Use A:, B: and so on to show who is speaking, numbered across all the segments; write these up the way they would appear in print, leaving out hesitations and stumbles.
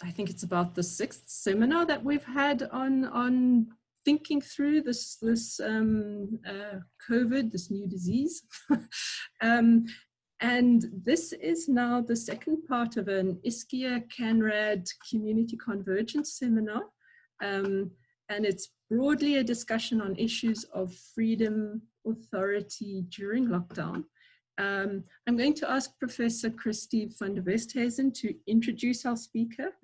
A: I think it's about the 6th seminar that we've had on thinking through this COVID, this new disease. And this is now the second part of an ISCIA CANRAD Community Convergence Seminar. And it's broadly a discussion on issues of freedom, authority during lockdown. I'm going to ask Professor Christy van der Westhuizen to introduce our speaker.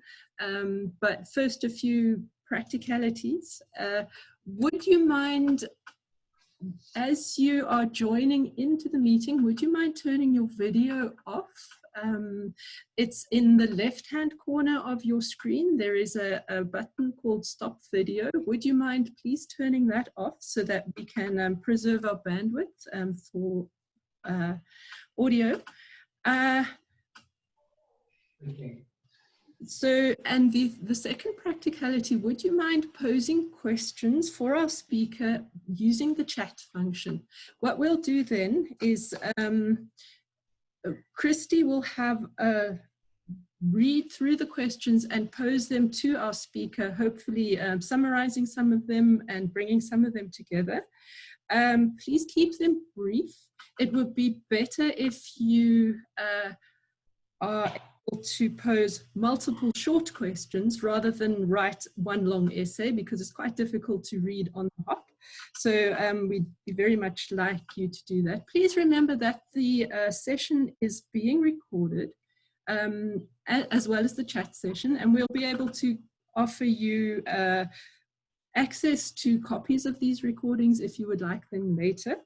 A: But first, a few practicalities. Would you mind, as you are joining into the meeting, would you mind turning your video off? It's in the left-hand corner of your screen. There is a button called Stop Video. Would you mind please turning that off so that we can preserve our bandwidth for audio?
B: Okay.
A: So, and the second practicality, would you mind posing questions for our speaker using the chat function? What we'll do then is Christy will have a read through the questions and pose them to our speaker, hopefully summarizing some of them and bringing some of them together. Please keep them brief. It would be better if you are able to pose multiple short questions rather than write one long essay, because it's quite difficult to read on the hop. So we'd very much like you to do that. Please remember that the session is being recorded, as well as the chat session, and we'll be able to offer you access to copies of these recordings if you would like them later.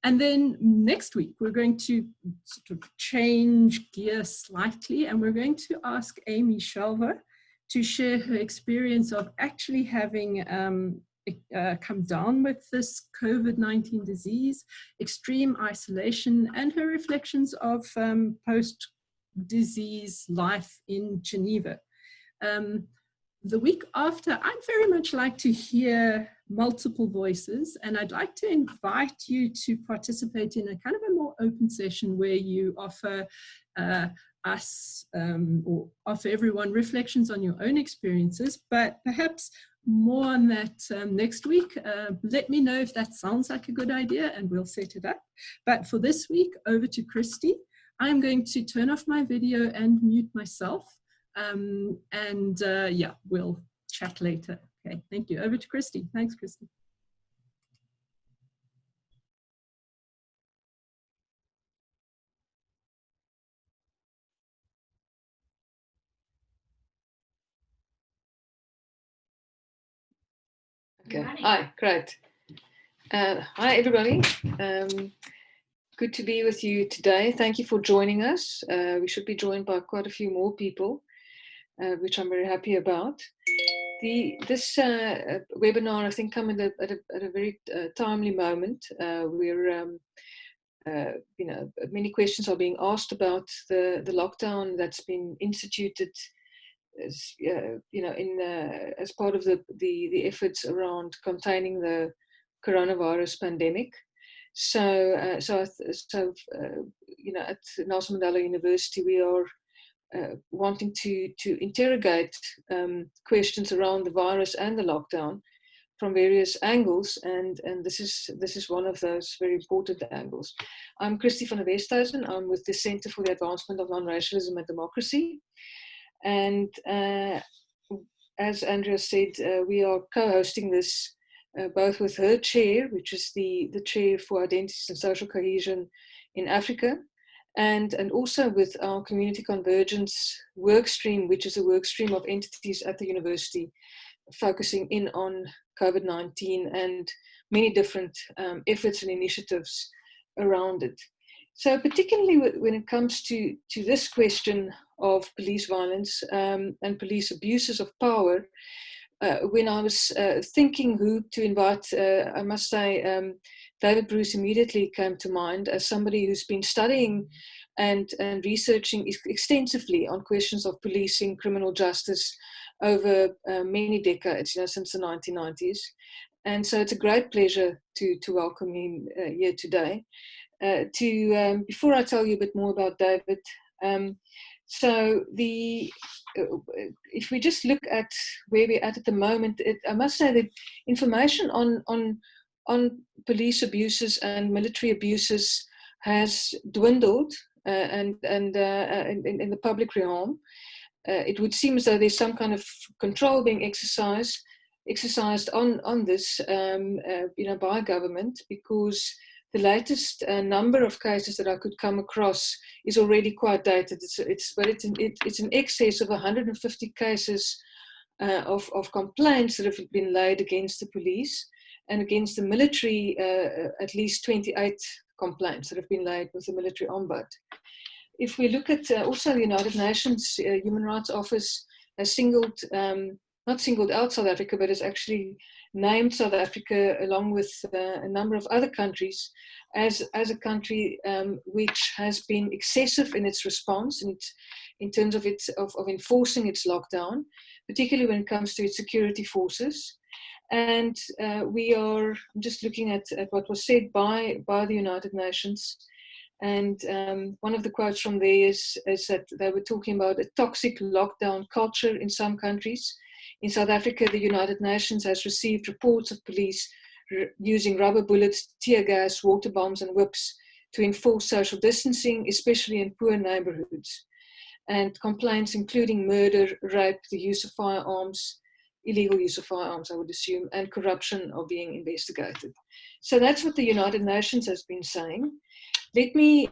A: And then next week, we're going to sort of change gear slightly, and we're going to ask Amy Shelver to share her experience of actually having come down with this COVID-19 disease, extreme isolation, and her reflections of post-disease life in Geneva. The week after, I'd very much like to hear multiple voices, and I'd like to invite you to participate in a kind of a more open session where you offer us or offer everyone reflections on your own experiences, but perhaps more on that next week. Let me know if that sounds like a good idea and we'll set it up. But for this week, over to Christy. I'm going to turn off my video and mute myself. Yeah, we'll chat later. Okay, thank you. Over to Christy. Thanks, Christy.
C: Okay. Hi, great. Hi, everybody. Good to be with you today. Thank you for joining us. We should be joined by quite a few more people, which I'm very happy about. This webinar, I think, come at a very timely moment. You know, many questions are being asked about the lockdown that's been instituted, as, you know, as part of the efforts around containing the coronavirus pandemic. So, you know, at Nelson Mandela University, we are wanting to interrogate questions around the virus and the lockdown from various angles, and this is one of those very important angles. I'm Christy van der Westhuizen. I'm with the Center for the Advancement of Non-Racialism and Democracy, and as Andrea said, we are co-hosting this both with her chair, which is the chair for identities and social cohesion in Africa, and also with our Community Convergence Workstream, which is a workstream of entities at the university focusing in on COVID-19 and many different efforts and initiatives around it. So particularly when it comes to this question of police violence and police abuses of power, when I was thinking who to invite, I must say David Bruce immediately came to mind as somebody who's been studying and researching extensively on questions of policing, criminal justice over many decades, you know, since the 1990s. And so it's a great pleasure to welcome him here today. Before I tell you a bit more about David, so if we just look at where we're at the moment, I must say that information on police abuses and military abuses has dwindled in the public realm. It would seem as though there's some kind of control being exercised on this, by government, because the latest number of cases that I could come across is already quite dated. It's in excess of 150 cases of complaints that have been laid against the police, and against the military, at least 28 complaints that have been laid with the military ombud. If we look at also the United Nations Human Rights Office has not singled out South Africa, but has actually named South Africa, along with a number of other countries, as a country which has been excessive in its response, in terms of enforcing its lockdown, particularly when it comes to its security forces. And I'm just looking at what was said by the United Nations. And one of the quotes from there is that they were talking about a toxic lockdown culture in some countries. In South Africa, the United Nations has received reports of police using rubber bullets, tear gas, water bombs, and whips to enforce social distancing, especially in poor neighborhoods. And complaints including murder, rape, the use of firearms, illegal use of firearms, I would assume, and corruption are being investigated. So that's what the United Nations has been saying. Let me,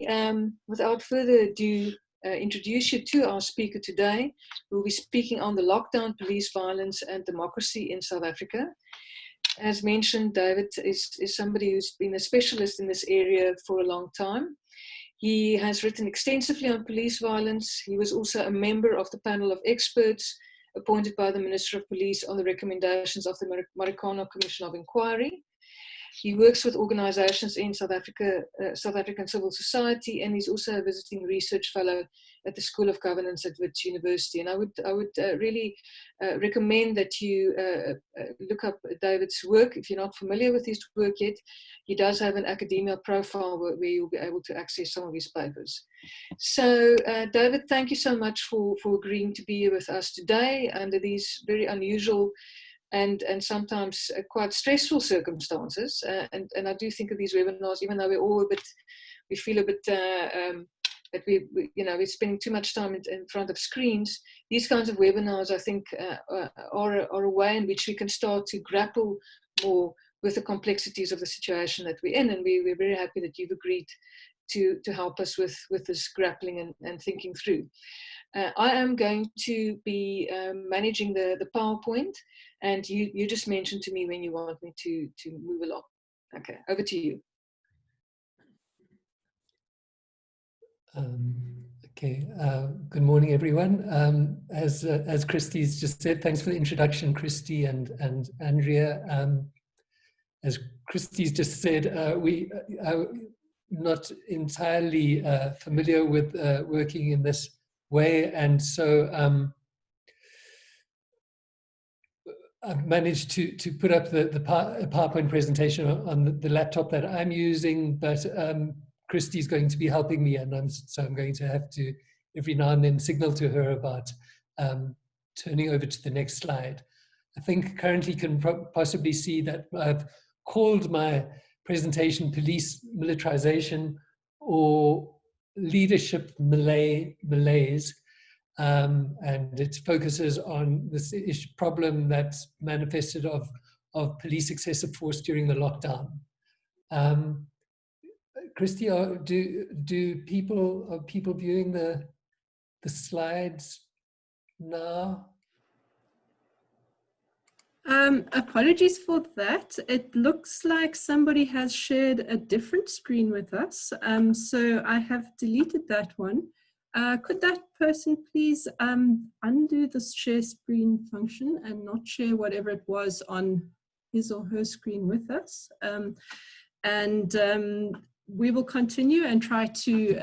C: without further ado, introduce you to our speaker today, who will be speaking on the lockdown, police violence, and democracy in South Africa. As mentioned, David is somebody who's been a specialist in this area for a long time. He has written extensively on police violence. He was also a member of the panel of experts appointed by the Minister of Police on the recommendations of the Marikana Commission of Inquiry. He works with organizations in South Africa, South African civil society, and he's also a visiting research fellow at the School of Governance at Wits University. And I would really recommend that you look up David's work if you're not familiar with his work yet. He does have an academia profile where you'll be able to access some of his papers. So David, thank you so much for agreeing to be here with us today under these very unusual and sometimes quite stressful circumstances. And I do think of these webinars, even though we feel a bit that we're spending too much time in front of screens. These kinds of webinars, I think, are a way in which we can start to grapple more with the complexities of the situation that we're in. And we're very happy that you've agreed to help us with this grappling and thinking through. I am going to be managing the PowerPoint, and you just mentioned to me when you want me to move along. Okay, over to you.
B: Good morning, everyone. As Christy's just said, thanks for the introduction, Christy and Andrea. As Christy's just said, we are not entirely familiar with working in this way, and so I've managed to put up the PowerPoint presentation on the laptop that I'm using, but Christy's going to be helping me, and so I'm going to have to every now and then signal to her about turning over to the next slide. I think currently you can possibly see that I've called my presentation Police Militarization or Leadership Malaise. And it focuses on this problem that's manifested of police excessive force during the lockdown. Christy, are people viewing the slides now?
A: Apologies for that. It looks like somebody has shared a different screen with us. So I have deleted that one. Could that person please undo the share screen function and not share whatever it was on his or her screen with us? We will continue and try to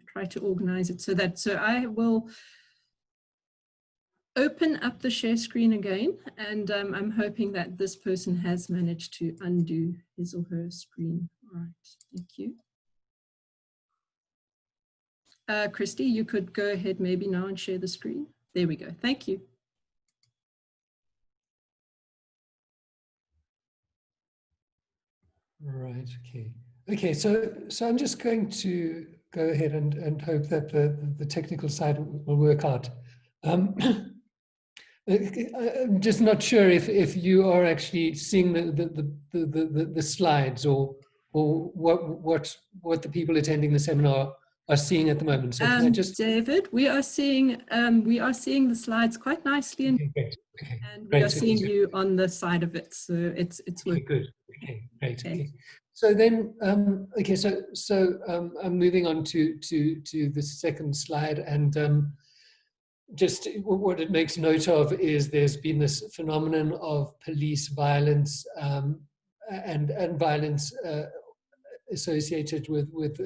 A: try to organize it so I will open up the share screen again, and I'm hoping that this person has managed to undo his or her screen. All right, thank you. Christy, you could go ahead maybe now and share the screen. There we go. Thank you.
B: Right, okay. Okay, so I'm just going to go ahead and hope that the technical side will work out. I'm just not sure if you are actually seeing the slides or what the people attending the seminar are seeing at the moment. So can I just
A: David, we are seeing the slides quite nicely,
B: okay, great. Okay,
A: and we
B: great.
A: are seeing you on the side of it, so it's
B: okay,
A: working.
B: good. Okay, great. Okay. So then, okay, so I'm moving on to the second slide, and just what it makes note of is there's been this phenomenon of police violence and violence associated with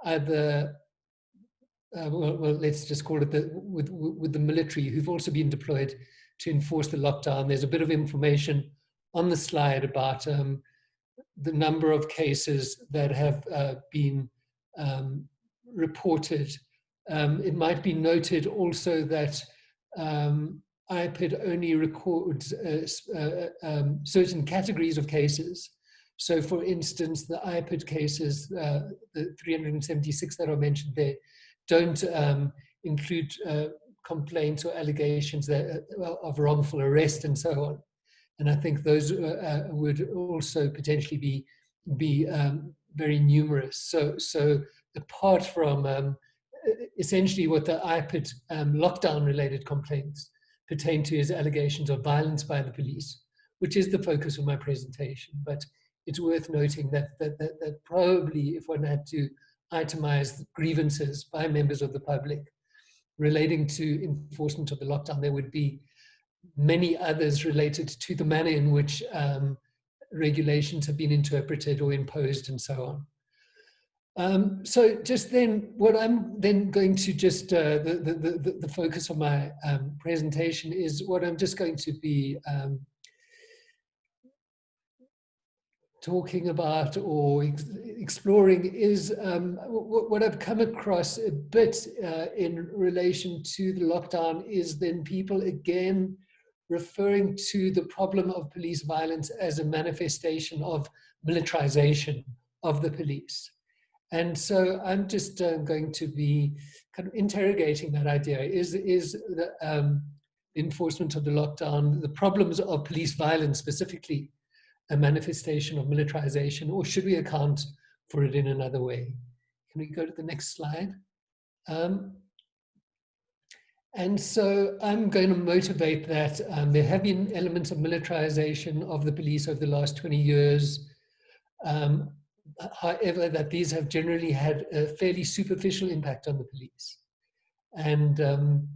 B: either well, let's just call it with the military, who've also been deployed to enforce the lockdown. There's a bit of information on the slide about the number of cases that have been reported. It might be noted also that IPID only records certain categories of cases. So for instance, the IPID cases, the 376 that are mentioned there, don't include complaints or allegations that, of wrongful arrest and so on. And I think those would also potentially be very numerous. So apart from essentially what the IPID lockdown-related complaints pertain to is allegations of violence by the police, which is the focus of my presentation. But it's worth noting that probably if one had to itemize grievances by members of the public relating to enforcement of the lockdown, there would be many others related to the manner in which regulations have been interpreted or imposed and so on. So just then, what I'm then going to just, the focus of my presentation is what I'm just going to be talking about or exploring is what I've come across a bit in relation to the lockdown is then people again referring to the problem of police violence as a manifestation of militarization of the police. And so I'm just going to be kind of interrogating that idea. Is the enforcement of the lockdown, the problems of police violence specifically, a manifestation of militarization, or should we account for it in another way? Can we go to the next slide? And so I'm going to motivate that there have been elements of militarization of the police over the last 20 years. However, that these have generally had a fairly superficial impact on the police. And I'm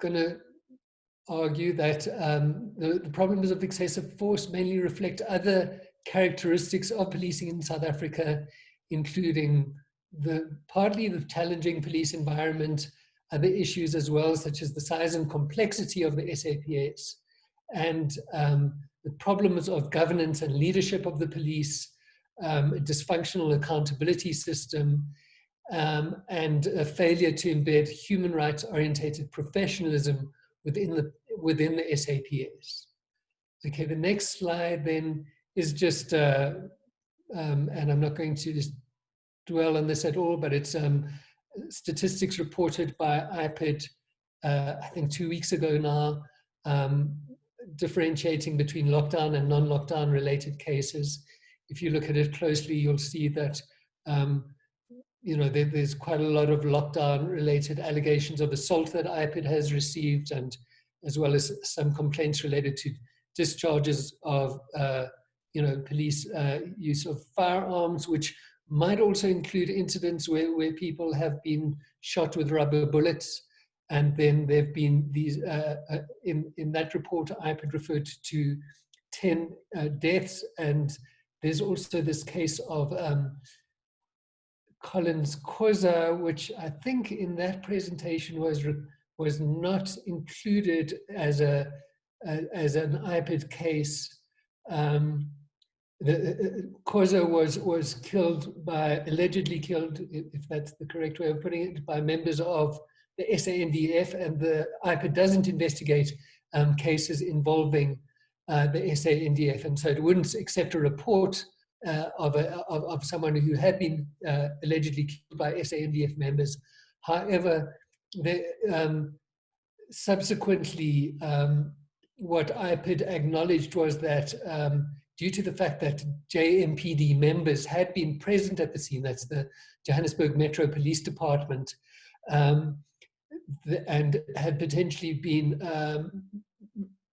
B: going to argue that the problems of excessive force mainly reflect other characteristics of policing in South Africa, including partly the challenging police environment, other issues as well, such as the size and complexity of the SAPS, and the problems of governance and leadership of the police, a dysfunctional accountability system, and a failure to embed human rights-oriented professionalism within the SAPS. Okay, the next slide then is just, and I'm not going to just dwell on this at all, but it's statistics reported by IPID, I think 2 weeks ago now, differentiating between lockdown and non-lockdown related cases. If you look at it closely, you'll see that you know, there's quite a lot of lockdown-related allegations of assault that IPID has received, and as well as some complaints related to discharges of, you know, police use of firearms, which might also include incidents where people have been shot with rubber bullets. And then there have been these, in that report, IPID referred to 10 deaths, and there's also this case of Collins Koza, which I think in that presentation was not included as an IPID case, Khoza was killed by, allegedly killed, if that's the correct way of putting it, by members of the SANDF, and the IPA doesn't investigate cases involving the SANDF, and so it wouldn't accept a report of someone who had been allegedly killed by SANDF members. However, subsequently, what IPID acknowledged was that due to the fact that JMPD members had been present at the scene, that's the Johannesburg Metro Police Department, and had potentially been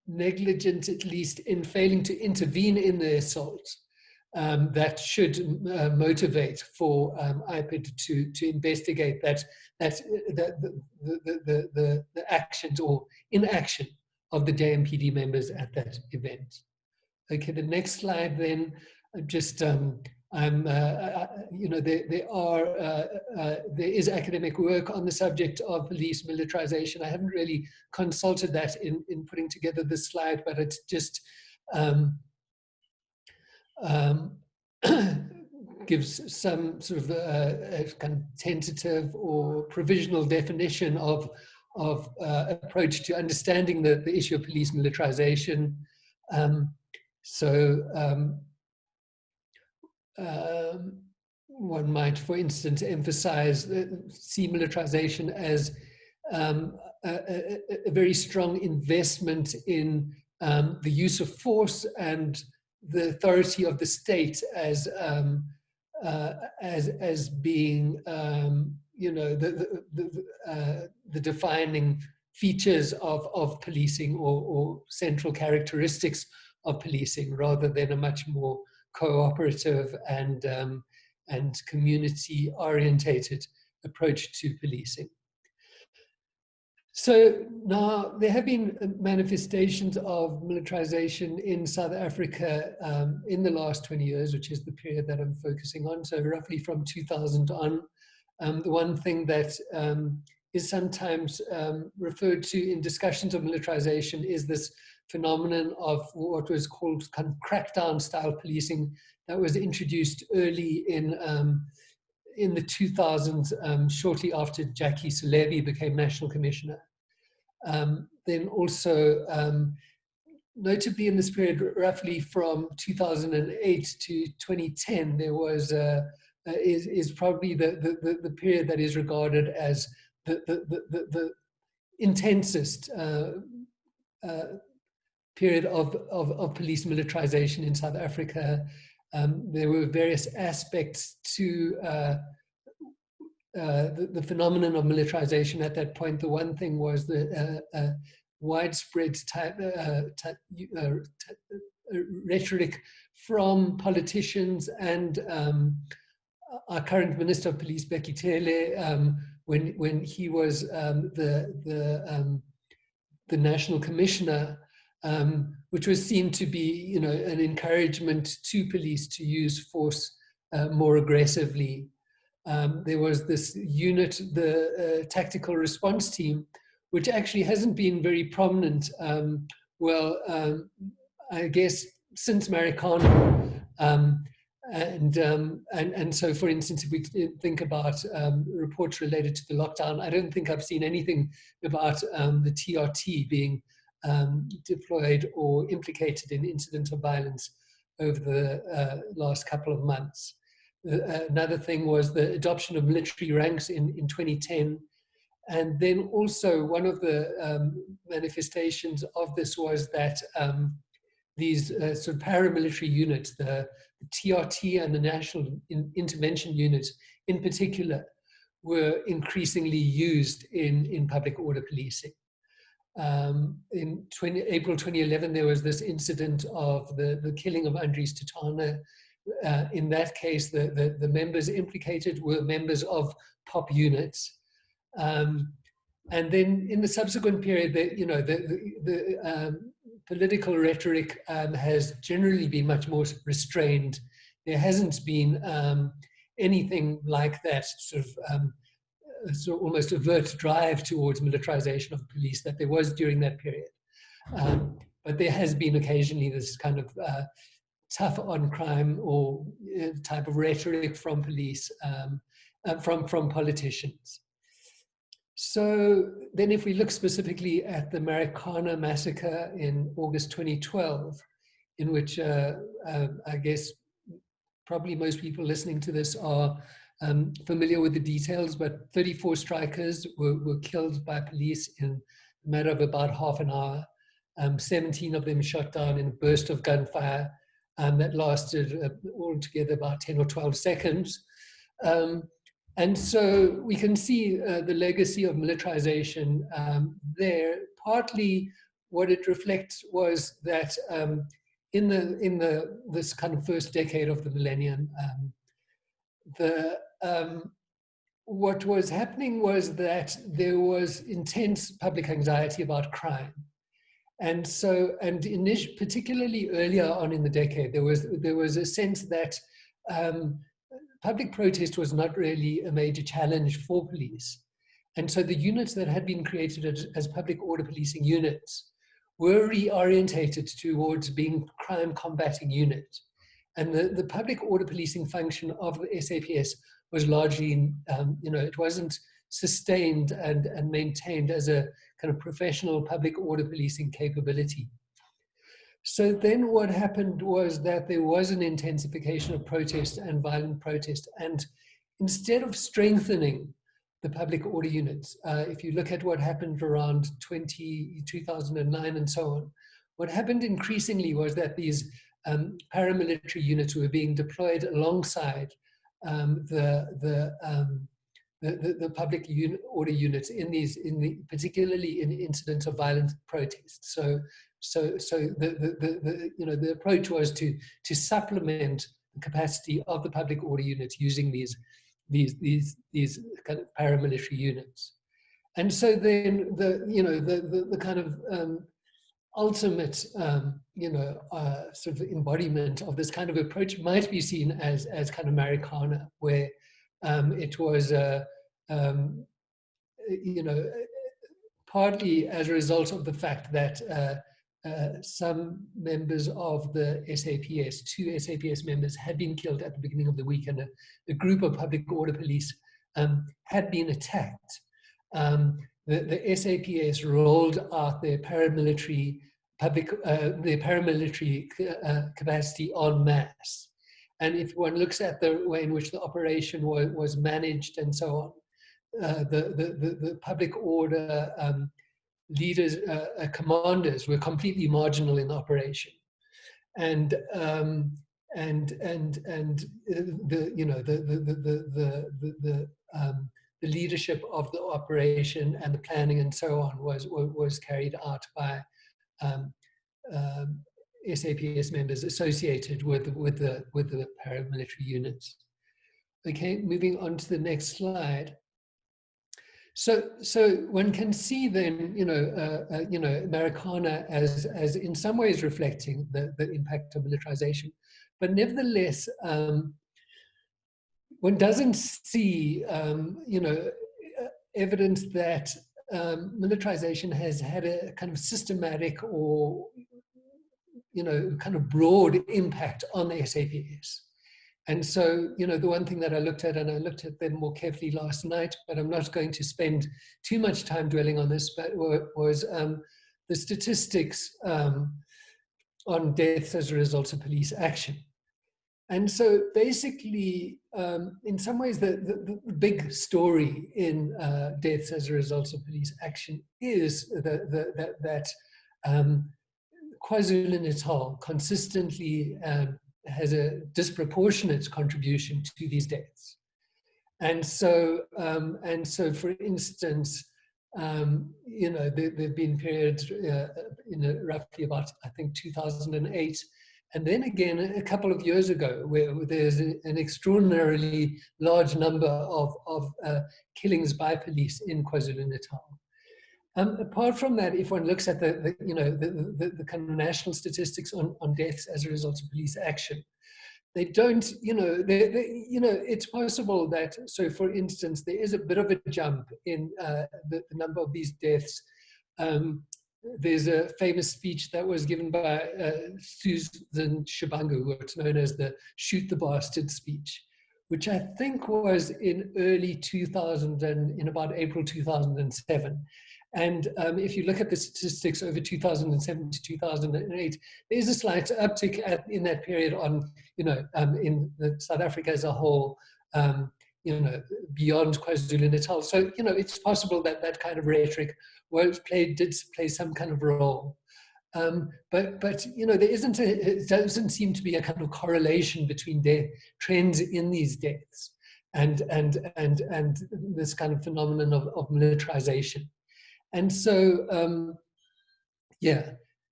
B: negligent, at least in failing to intervene in the assault, that should motivate for IPID to investigate the actions or inaction of the JMPD members at that event. Okay, the next slide then, just there is academic work on the subject of police militarization. I haven't really consulted that in putting together this slide, but it's just gives some sort of a kind of tentative or provisional definition of approach to understanding the issue of police militarization. One might, for instance, emphasize see militarization as a very strong investment in the use of force and the authority of the state as being, the defining features of policing or central characteristics of policing, rather than a much more cooperative and community-orientated approach to policing. So now there have been manifestations of militarization in South Africa in the last 20 years, which is the period that I'm focusing on. So roughly from 2000 on. The one thing that is sometimes referred to in discussions of militarization is this phenomenon of what was called kind of crackdown style policing that was introduced early in the 2000s, shortly after Jackie Salebi became National Commissioner. Then also, notably in this period, roughly from 2008 to 2010, there was is probably the period that is regarded as the intensest period of police militarization in South Africa. There were various aspects to the phenomenon of militarization at that point. The one thing was the widespread rhetoric from politicians and our current Minister of Police, Becky Tele, when he was the National Commissioner, which was seen to be, an encouragement to police to use force more aggressively. There was this unit, the Tactical Response Team, which actually hasn't been very prominent, I guess, since Marikana. And so, for instance, if we think about reports related to the lockdown, I don't think I've seen anything about the TRT being deployed or implicated in incidents of violence over the last couple of months. Another thing was the adoption of military ranks in 2010. And then also one of the manifestations of this was that these sort of paramilitary units, the TRT and the National Intervention Unit in particular, were increasingly used in public order policing. In April 2011, there was this incident of the killing of Andries Tutana. In that case, the members implicated were members of POP units. And then in the subsequent period, the political rhetoric has generally been much more restrained. There hasn't been anything like that sort of almost overt drive towards militarization of police that there was during that period. But there has been occasionally this kind of tough on crime or type of rhetoric from police, from politicians. So then if we look specifically at the Marikana massacre in August 2012, in which I guess probably most people listening to this are familiar with the details, but 34 strikers were killed by police in a matter of about half an hour. 17 of them shot down in a burst of gunfire that lasted altogether about 10 or 12 seconds. And so we can see the legacy of militarization there. Partly what it reflects was that in this kind of first decade of the millennium, what was happening was that there was intense public anxiety about crime. And so, particularly earlier on in the decade, there was a sense that public protest was not really a major challenge for police. And so the units that had been created as public order policing units were reorientated towards being crime combating units. And the public order policing function of the SAPS was largely, it wasn't sustained and maintained as a kind of professional public order policing capability. So then what happened was that there was an intensification of protest and violent protest. And instead of strengthening the public order units, if you look at what happened around 2009 and so on, what happened increasingly was that these paramilitary units were being deployed alongside the public order units particularly in incidents of violent protest. So the approach was to supplement the capacity of the public order units using these kind of paramilitary units. And so then the kind of ultimate sort of embodiment of this kind of approach might be seen as kind of Marikana, where it was partly as a result of the fact that some members of the SAPS, 2 SAPS members, had been killed at the beginning of the week, and a group of public order police had been attacked. The SAPS rolled out their paramilitary capacity en masse. And if one looks at the way in which the operation was managed and so on, the public order leaders, commanders were completely marginal in the operation, and the leadership of the operation and the planning and so on was carried out by SAPS members associated with the paramilitary units. Okay, moving on to the next slide. So one can see then, Marikana as in some ways reflecting the impact of militarization, but nevertheless, one doesn't see, evidence that militarization has had a kind of systematic or, kind of broad impact on the SAPS. And so, the one thing that I looked at, and I looked at them more carefully last night, but I'm not going to spend too much time dwelling on this, but was the statistics on deaths as a result of police action. And so basically, in some ways, the big story in deaths as a result of police action is that KwaZulu-Natal consistently has a disproportionate contribution to these deaths. And so, for instance, there've been periods in roughly about, I think, 2008, and then again a couple of years ago, where there's an extraordinarily large number of killings by police in KwaZulu-Natal. Apart from that, if one looks at the kind of national statistics on deaths as a result of police action, they don't, it's possible that, so for instance, there is a bit of a jump in the number of these deaths there's a famous speech that was given by Susan Shabangu, what's known as the Shoot the Bastard speech, which I think was in early 2000 and in about April 2007. And if you look at the statistics over 2007 to 2008, there's a slight uptick in that period on, in South Africa as a whole, beyond KwaZulu-Natal. So, it's possible that that kind of rhetoric did play some kind of role. But it doesn't seem to be a kind of correlation between trends in these deaths and this kind of phenomenon of militarization. And so,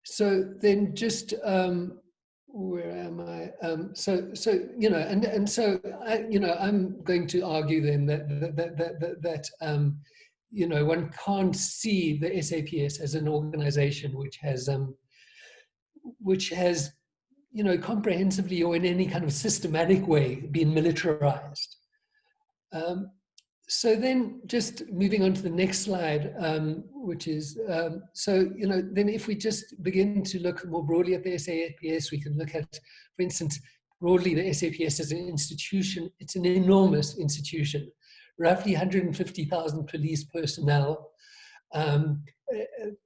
B: so then just, where am I? So I'm going to argue then that one can't see the SAPS as an organization which has, comprehensively or in any kind of systematic way been militarized. So then just moving on to the next slide, which is, then if we just begin to look more broadly at the SAPS, we can look at, for instance, broadly the SAPS as an institution. It's an enormous institution, roughly 150,000 police personnel,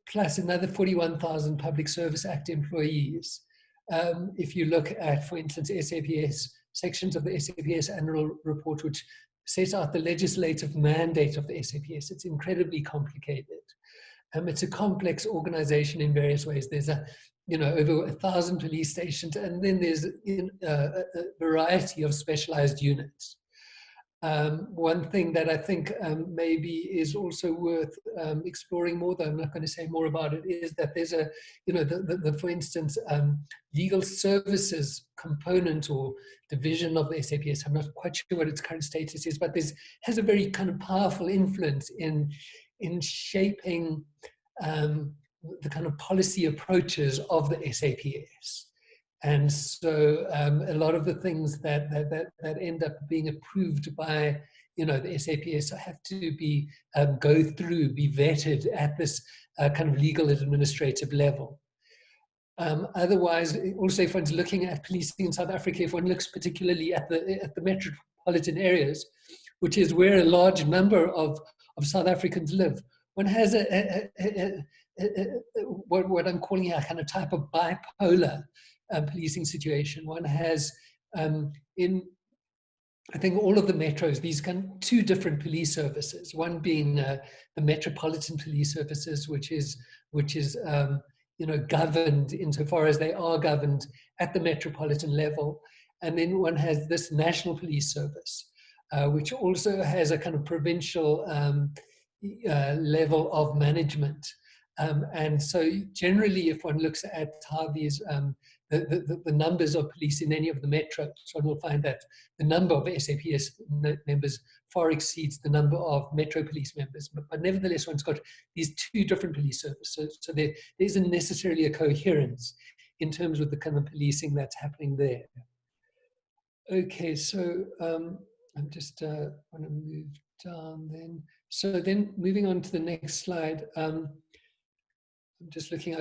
B: plus another 41,000 Public Service Act employees. If you look at, for instance, SAPS, sections of the SAPS annual report, which sets out the legislative mandate of the SAPS, it's incredibly complicated. It's a complex organization in various ways. There's over 1,000 police stations, and then there's a variety of specialized units. One thing that I think maybe is also worth exploring more, though I'm not going to say more about it, is that there's a, for instance, legal services component or division of the SAPS. I'm not quite sure what its current status is, but has a very kind of powerful influence in shaping the kind of policy approaches of the SAPS. And so a lot of the things that end up being approved by, the SAPS have to be, be vetted at this kind of legal administrative level. Otherwise, also if one's looking at policing in South Africa, if one looks particularly at the metropolitan areas, which is where a large number of South Africans live, one has what I'm calling a kind of type of bipolar policing situation. One has in, I think, all of the metros, these kind of two different police services. One being the Metropolitan Police Services, which is governed insofar as they are governed at the metropolitan level, and then one has this National Police Service, which also has a kind of provincial level of management. And so generally, if one looks at how these the numbers of police in any of the metros, one will find that the number of SAPS members far exceeds the number of Metro Police members. But nevertheless, one's got these two different police services. So there isn't necessarily a coherence in terms of the kind of policing that's happening there. Okay, so I'm just want to move down then. So then moving on to the next slide. I'm just looking,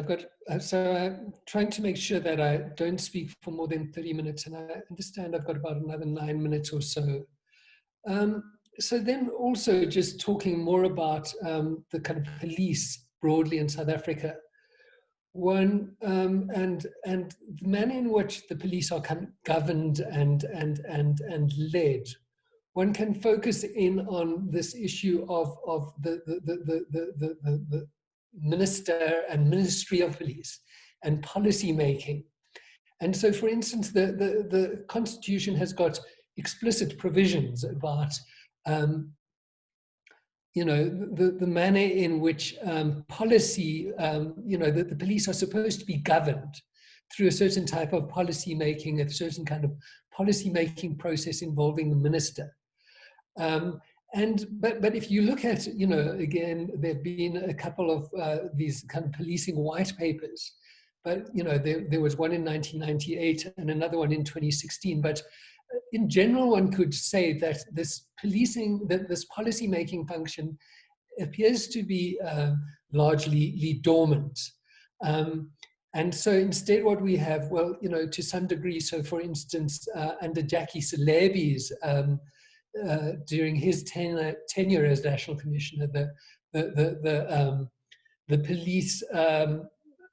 B: so I'm trying to make sure that I don't speak for more than 30 minutes, and I understand I've got about another 9 minutes or so. So then also just talking more about the kind of police broadly in South Africa. One, and the manner in which the police are kind of governed and led. One can focus in on this issue of the Minister and Ministry of Police and policy making. And so, for instance, the Constitution has got explicit provisions about, the manner in which policy, the police are supposed to be governed through a certain type of policy making, a certain kind of policy making process involving the minister. But if you look at, again, there have been a couple of these kind of policing white papers, but, there was one in 1998 and another one in 2016. But in general, one could say that this policy making function appears to be largely dormant. And so instead what we have, well, you know, to some degree, so for instance, under Jackie Salebi's, during his tenure as National Commissioner, the police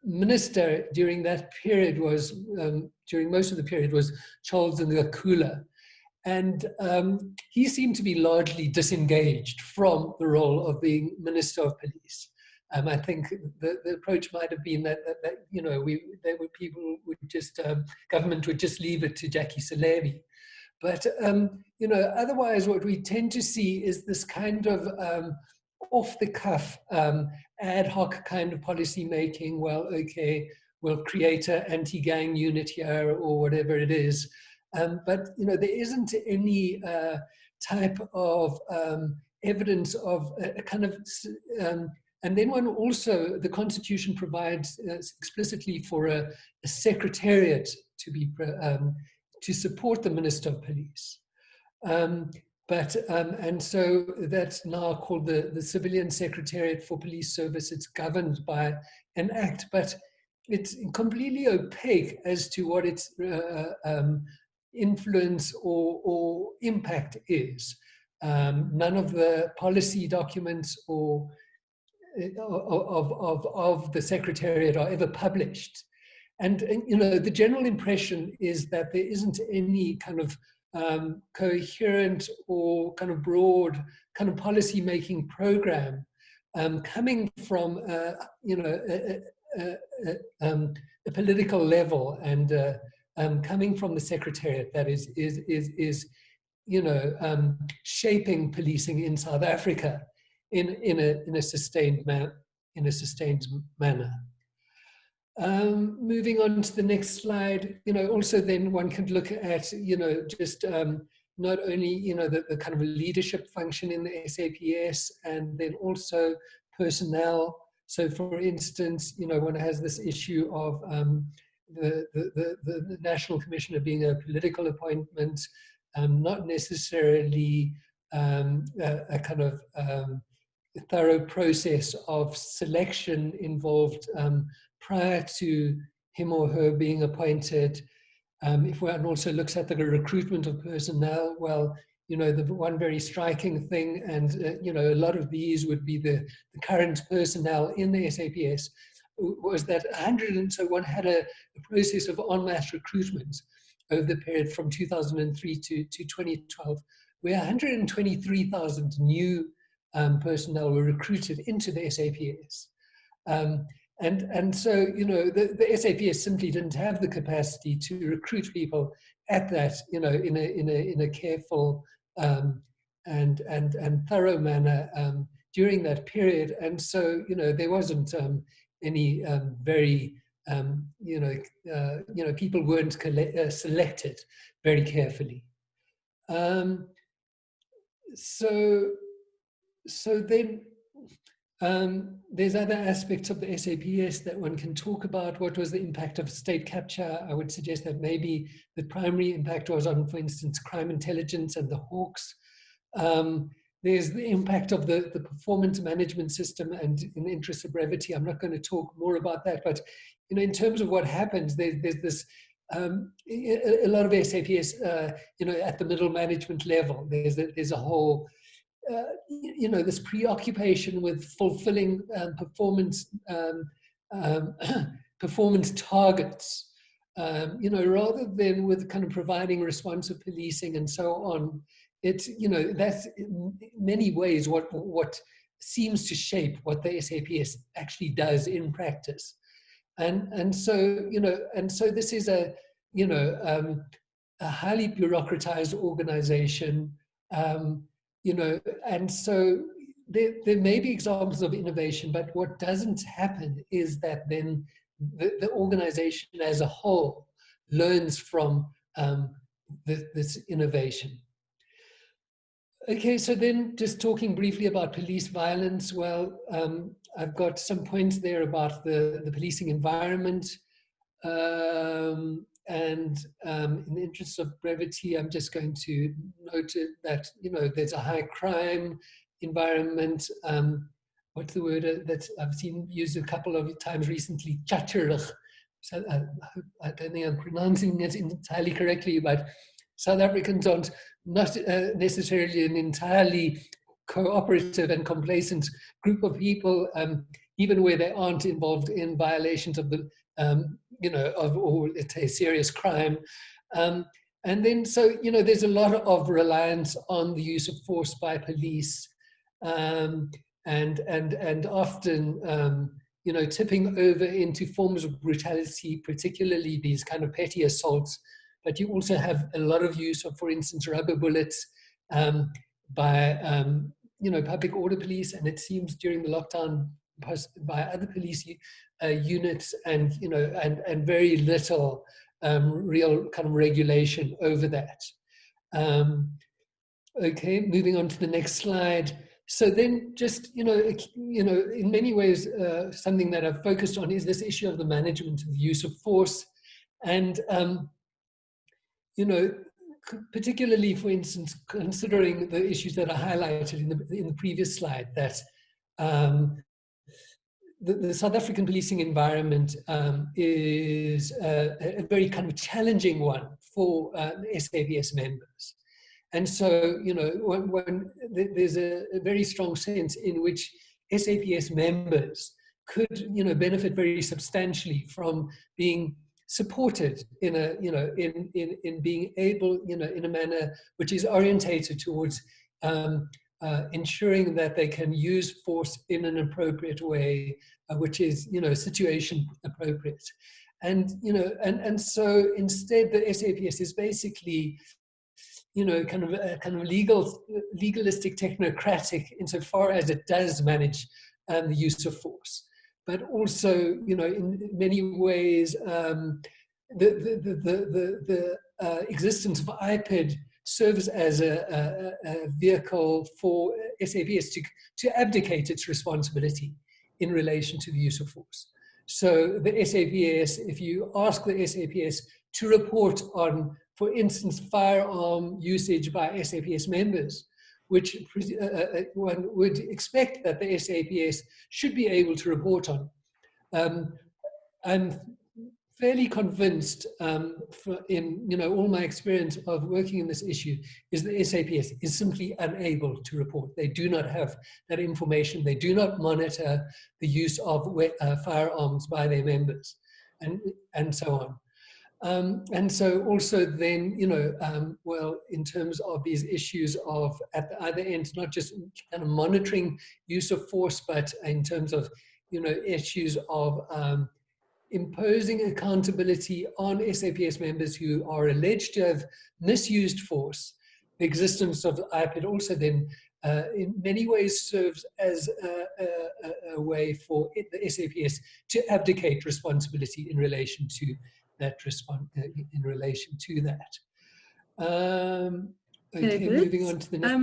B: minister during that period was, during most of the period, was Charles Ngakula. And he seemed to be largely disengaged from the role of being Minister of Police. I think the approach might have been that you know, people would just, government would just leave it to Jackie Salebi. But you know, otherwise what we tend to see is this kind of off the cuff, ad hoc kind of policy making. Well, okay, we'll create an anti-gang unit here or whatever it is. But you know, there isn't any type of evidence of a kind of, and then one also, the Constitution provides explicitly for a secretariat to be to support the Minister of Police. And so that's now called the Civilian Secretariat for Police Service. It's governed by an act, but it's completely opaque as to what its influence or impact is. None of the policy documents or of the Secretariat are ever published. And you know, the general impression is that there isn't any kind of coherent or kind of broad kind of policy making program coming from you know, a political level, and coming from the Secretariat that is you know, shaping policing in South Africa in a sustained manner. Moving on to the next slide, you know, also then one could look at, you know, just not only, you know, the kind of leadership function in the SAPS, and then also personnel. So for instance, you know, one has this issue of the National Commissioner being a political appointment, not necessarily a kind of thorough process of selection involved prior to him or her being appointed. If one also looks at the recruitment of personnel, well, you know, the one very striking thing, and you know, a lot of these would be the current personnel in the SAPS, was that one had a process of en masse recruitment over the period from 2003 to 2012, where 123,000 new personnel were recruited into the SAPS. And so, you know, the SAPS simply didn't have the capacity to recruit people at that, you know, in a careful and thorough manner during that period. And so, you know, there wasn't any very you know, people weren't selected very carefully. So then there's other aspects of the SAPS that one can talk about. What was the impact of state capture? I would suggest that maybe the primary impact was on, for instance, crime intelligence and the Hawks. There's the impact of the performance management system, and in the interest of brevity, I'm not going to talk more about that. But you know, in terms of what happens, there's this a lot of SAPS, you know, at the middle management level. There's a whole you know, this preoccupation with fulfilling performance targets, you know, rather than with kind of providing responsive policing and so on. It's, you know, that's in many ways what seems to shape what the SAPS actually does in practice. And so, you know, and so this is a, you know, a highly bureaucratized organization. You know, and so there may be examples of innovation, but what doesn't happen is that then the organization as a whole learns from this innovation. Okay, so then just talking briefly about police violence. Well, I've got some points there about the policing environment. And in the interest of brevity, I'm just going to note that, you know, there's a high crime environment. what's the word that I've seen used a couple of times recently, chatterig. So I don't think I'm pronouncing it entirely correctly, but South Africans aren't not necessarily an entirely cooperative and complacent group of people, even where they aren't involved in violations of the, or let's say serious crime. And then, so, there's a lot of reliance on the use of force by police, and often, tipping over into forms of brutality, particularly these kind of petty assaults. But you also have a lot of use of, for instance, rubber bullets by, public order police, and it seems during the lockdown by other police units, and very little real kind of regulation over that. Okay, moving on to the next slide. So then, just in many ways, something that I've focused on is this issue of the management of the use of force, and particularly, for instance, considering the issues that are highlighted in the previous slide, that the South African policing environment is a very kind of challenging one for SAPS members. And so, when there's a very strong sense in which SAPS members could, benefit very substantially from being supported in a, in being able, in a manner which is orientated towards ensuring that they can use force in an appropriate way, which is, situation appropriate. And, and so instead the SAPS is basically, kind of legalistic, technocratic, insofar as it does manage the use of force. But also, in many ways, the existence of IPID serves as a vehicle for SAPS to abdicate its responsibility in relation to the use of force. So the SAPS, if you ask the SAPS to report on, for instance, firearm usage by SAPS members, which one would expect that the SAPS should be able to report on. I'm fairly convinced, in all my experience of working in this issue, is the SAPS is simply unable to report. They do not have that information. They do not monitor the use of firearms by their members, and so on. And so also then, well, in terms of these issues of, at the other end, not just kind of monitoring use of force, but in terms of, issues of imposing accountability on SAPS members who are alleged to have misused force. The existence of IPID also then in many ways serves as a way for the SAPS to abdicate responsibility in relation to that Okay, moving on to the next.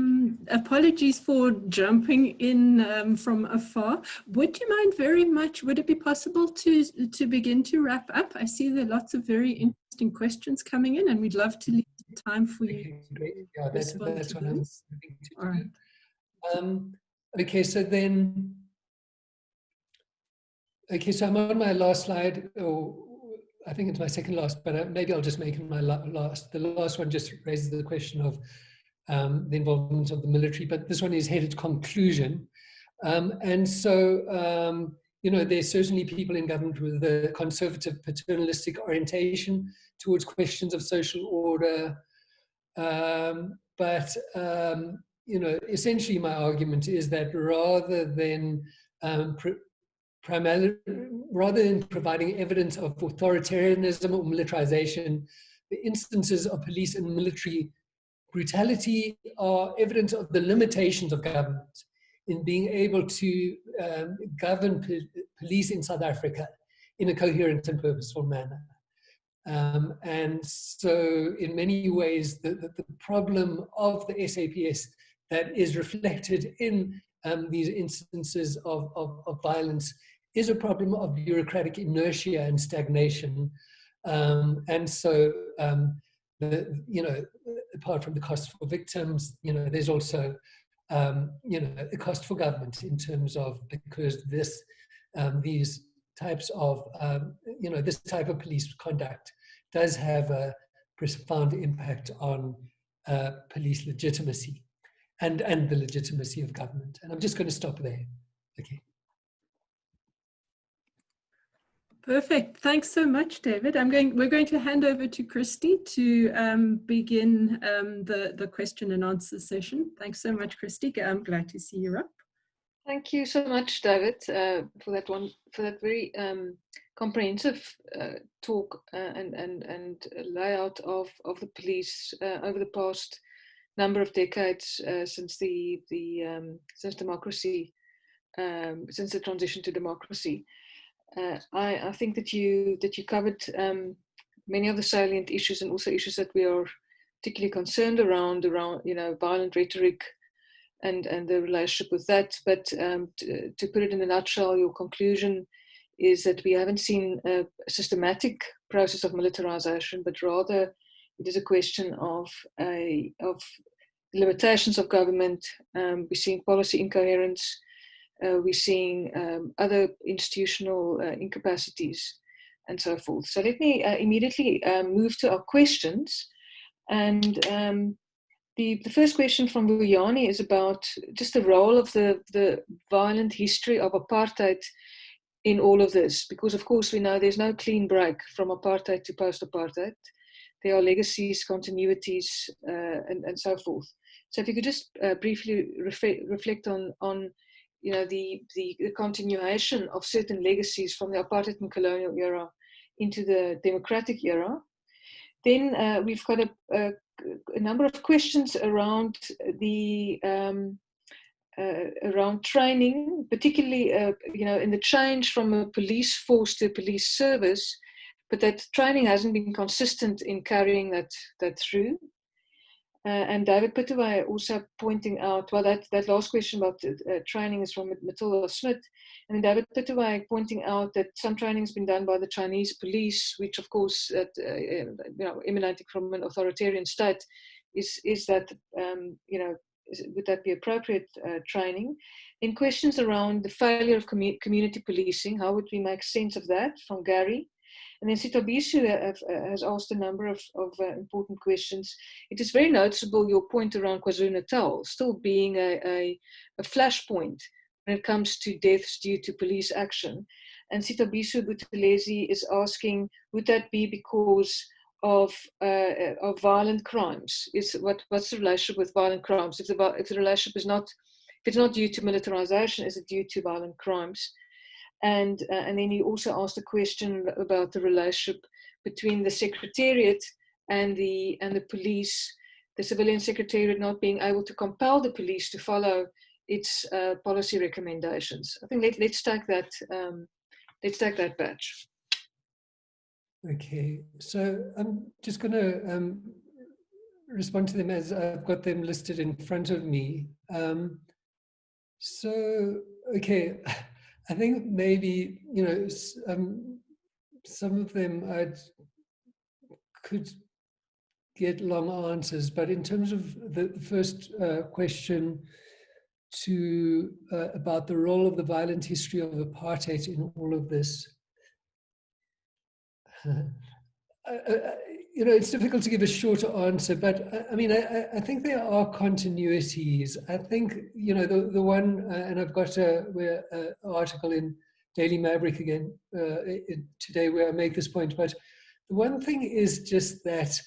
A: Apologies for jumping in from afar. Would you mind very much, would it be possible to begin to wrap up? I see there are lots of very interesting questions coming in, and we'd love to leave time for you.
B: Okay, great. Yeah, that's what I'm looking to
A: All right.
B: do. Okay, so then, so I'm on my last slide, or I think it's my second last, but maybe I'll just make it my last. The last one just raises the question of the involvement of the military, but this one is headed conclusion. And so, there's certainly people in government with a conservative paternalistic orientation towards questions of social order. But essentially my argument is that rather than providing evidence of authoritarianism or militarization, the instances of police and military brutality are evidence of the limitations of government in being able to govern police in South Africa in a coherent and purposeful manner. And so in many ways, the problem of the SAPS that is reflected in these instances of violence is a problem of bureaucratic inertia and stagnation. And so, apart from the cost for victims, there's also a cost for government in terms of, because these types of, this type of police conduct does have a profound impact on police legitimacy and the legitimacy of government. And I'm just going to stop there. Okay.
A: Perfect. Thanks so much, David. We're going to hand over to Christy to begin the question and answer session. Thanks so much, Christy. I'm glad to see you up.
C: Thank you so much, David, for that very comprehensive talk and layout of the police over the past number of decades since since democracy, since the transition to democracy. I think that you covered many of the salient issues and also issues that we are particularly concerned around violent rhetoric and the relationship with that. But to put it in a nutshell, your conclusion is that we haven't seen a systematic process of militarization, but rather it is a question of limitations of government. We're seeing policy incoherence. We're seeing other institutional incapacities and so forth. So let me immediately move to our questions. And the first question from Vuyani is about just the role of the violent history of apartheid in all of this. Because of course we know there's no clean break from apartheid to post-apartheid. There are legacies, continuities, and so forth. So if you could just briefly reflect on the continuation of certain legacies from the apartheid and colonial era into the democratic era. Then we've got a number of questions around around training, particularly in the change from a police force to a police service, but that training hasn't been consistent in carrying that through. And David Pitaway also pointing out, well, that last question about training is from Matilda Smith, and then David Pitaway pointing out that some training has been done by the Chinese police, which of course, emanating from an authoritarian state, is that would that be appropriate training? In questions around the failure of community policing, how would we make sense of that, from Gary? And then Sitabisu has asked a number of important questions. It is very noticeable your point around KwaZulu-Natal still being a flashpoint when it comes to deaths due to police action. And Sitabisu Buthelezi is asking, would that be because of violent crimes? What's the relationship with violent crimes? If the relationship is not, if it's not due to militarization, is it due to violent crimes? And then he also asked a question about the relationship between the secretariat and the police, the civilian secretariat not being able to compel the police to follow its policy recommendations. I think let's take that batch.
B: Okay, so I'm just going to respond to them as I've got them listed in front of me. Okay. I think maybe, some of them I could get long answers, but in terms of the first question about the role of the violent history of apartheid in all of this, it's difficult to give a shorter answer, but I think there are continuities. I think, the one, and I've got an article in Daily Maverick again today where I make this point, but the one thing is just that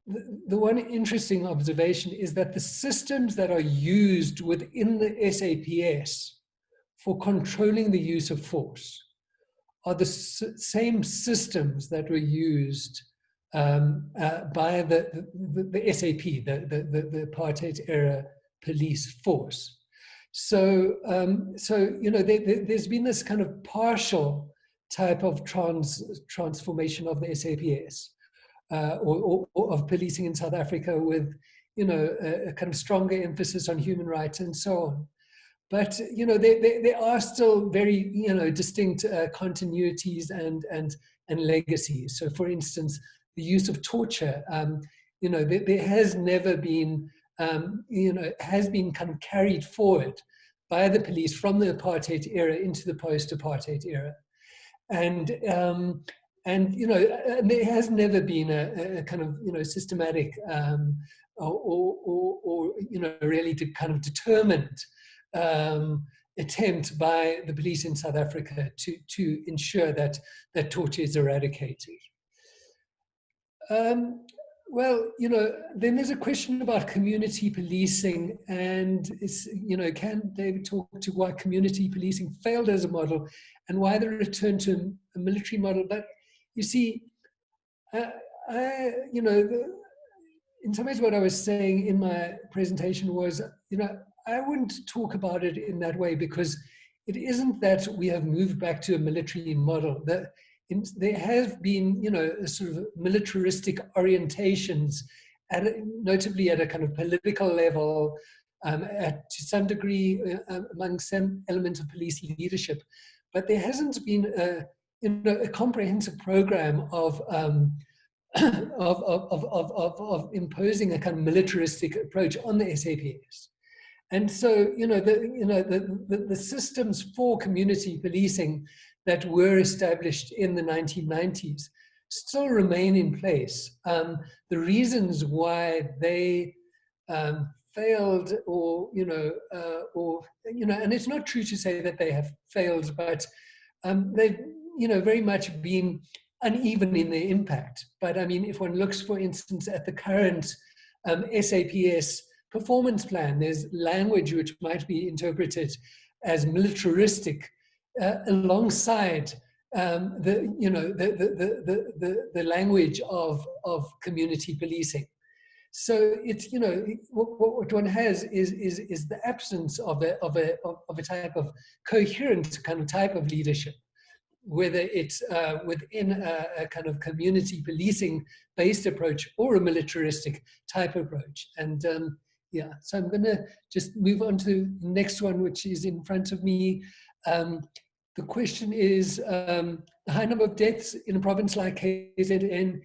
B: the one interesting observation is that the systems that are used within the SAPS for controlling the use of force are the same systems that were used by the SAP, the apartheid era police force. So there's been this kind of partial type of transformation of the SAPS or of policing in South Africa with a kind of stronger emphasis on human rights and so on. But there are still very distinct continuities and legacies. So, for instance, the use of torture. There has never been has been kind of carried forward by the police from the apartheid era into the post-apartheid era. And there has never been a kind of, systematic or really kind of determined attempt by the police in South Africa to ensure that torture is eradicated. Well, then there's a question about community policing, and can David talk to why community policing failed as a model and why the return to a military model? But you see, in some ways what I was saying in my presentation was, I wouldn't talk about it in that way, because it isn't that we have moved back to a military model. There have been, sort of militaristic orientations, notably at a kind of political level, to some degree among some elements of police leadership, but there hasn't been a comprehensive program of imposing a kind of militaristic approach on the SAPS. And so, the systems for community policing that were established in the 1990s still remain in place. The reasons why they failed, and it's not true to say that they have failed, but they've, very much been uneven in their impact. But I mean, if one looks, for instance, at the current SAPS performance plan, there's language which might be interpreted as militaristic alongside the language of community policing. So it's, what one has is the absence of a type of coherent kind of type of leadership, whether it's within a kind of community policing based approach or a militaristic type approach. And yeah, so I'm going to just move on to the next one, which is in front of me. The question is, the high number of deaths in a province like KZN,